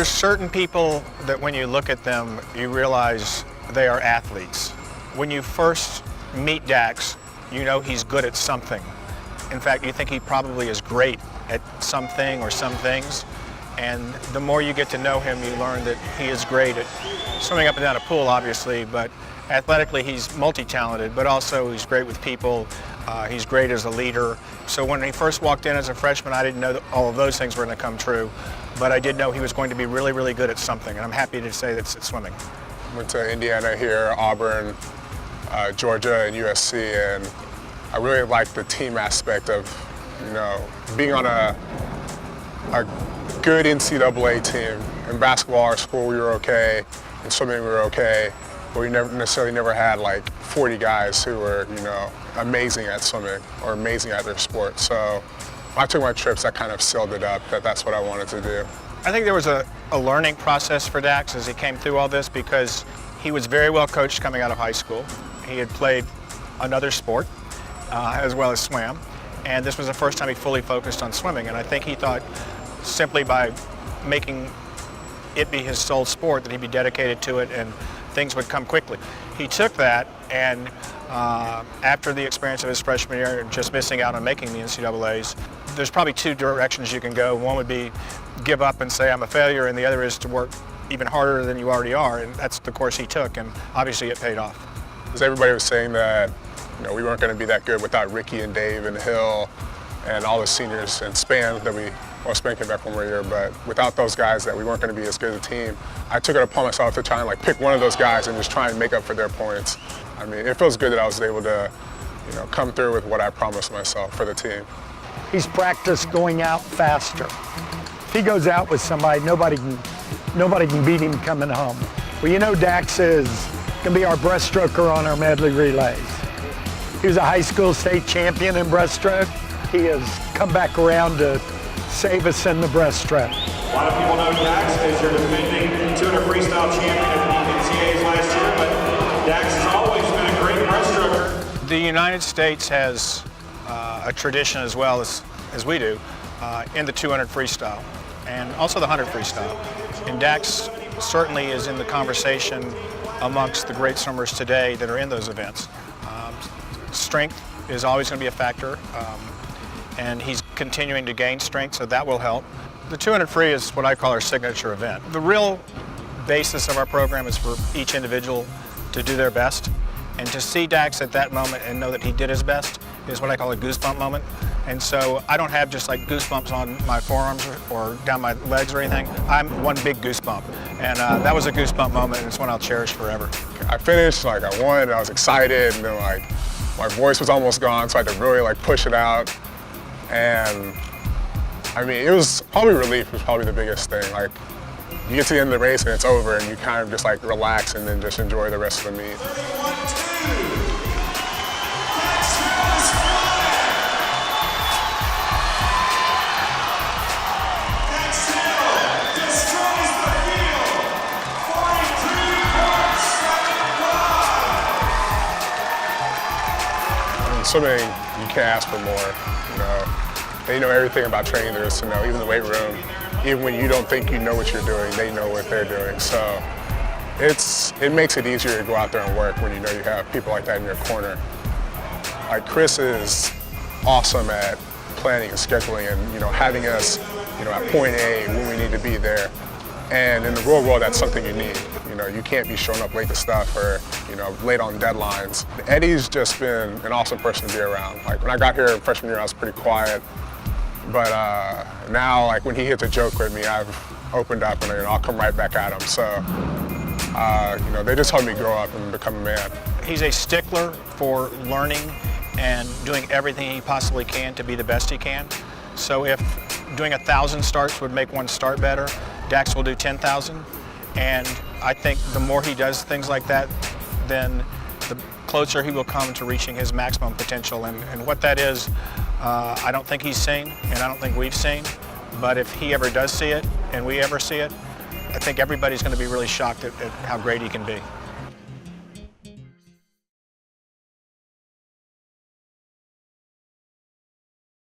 There's certain people that when you look at them, you realize they are athletes. When you first meet Dax, you know he's good at something. In fact, you think he probably is great at something or some things. And the more you get to know him, you learn that he is great at swimming up and down a pool, obviously, but athletically he's multi-talented, but also he's great with people. He's great as a leader. So when he first walked in as a freshman, I didn't know that all of those things were going to come true, but I did know he was going to be really, really good at something, and I'm happy to say that's at swimming. Went to Indiana here, Auburn, Georgia, and USC, and I really like the team aspect of, being on a good NCAA team. In basketball, our school, we were okay. In swimming, we were okay. But we never had like 40 guys who were, amazing at swimming or amazing at their sport. So when I took my trips, that kind of sealed it up, that's what I wanted to do. I think there was a learning process for Dax as he came through all this because he was very well coached coming out of high school. He had played another sport as well as swam, and this was the first time he fully focused on swimming. And I think he thought simply by making it be his sole sport that he'd be dedicated to it and things would come quickly. He took that, and after the experience of his freshman year and just missing out on making the NCAAs, there's probably two directions you can go. One would be give up and say I'm a failure, and the other is to work even harder than you already are, and that's the course he took, and obviously it paid off. Because everybody was saying that we weren't going to be that good without Ricky and Dave and Hill and all the seniors and Span Span came back one more year, but without those guys that we weren't going to be as good as a team. I took it upon myself to try and pick one of those guys and just try and make up for their points. I mean, it feels good that I was able to, come through with what I promised myself for the team. He's practiced going out faster. If he goes out with somebody, nobody can beat him coming home. Well, Dax is going to be our breaststroker on our medley relays. He was a high school state champion in breaststroke. He has come back around to save us in the breaststroke. A lot of people know Dax as your defending 200 freestyle champion at the NCAAs last year, but Dax has always been a great breaststroker. The United States has a tradition as well as we do in the 200 freestyle and also the 100 freestyle. And Dax certainly is in the conversation amongst the great swimmers today that are in those events. Strength is always going to be a factor. And he's continuing to gain strength, so that will help. The 200 free is what I call our signature event. The real basis of our program is for each individual to do their best, and to see Dax at that moment and know that he did his best is what I call a goosebump moment. And so I don't have just goosebumps on my forearms or down my legs or anything. I'm one big goosebump, and that was a goosebump moment, and it's one I'll cherish forever. I finished, I won, and I was excited, and then my voice was almost gone, so I had to really push it out. And I mean, it was probably relief was probably the biggest thing. You get to the end of the race and it's over, and you kind of just relax and then just enjoy the rest of the meet. In swimming, you can't ask for more. They know everything about training there is to know, even the weight room. Even when you don't think you know what you're doing, they know what they're doing. So it makes it easier to go out there and work when you know you have people like that in your corner. Chris is awesome at planning and scheduling and having us at point A when we need to be there. And in the real world, that's something you need. You can't be showing up late to stuff or late on deadlines. Eddie's just been an awesome person to be around. When I got here freshman year, I was pretty quiet. But now, when he hits a joke with me, I've opened up and I'll come right back at him. So, they just helped me grow up and become a man. He's a stickler for learning and doing everything he possibly can to be the best he can. So if doing 1,000 starts would make one start better, Dax will do 10,000. And I think the more he does things like that, then the closer he will come to reaching his maximum potential. And what that is, I don't think he's seen, and I don't think we've seen. But if he ever does see it, and we ever see it, I think everybody's going to be really shocked at how great he can be.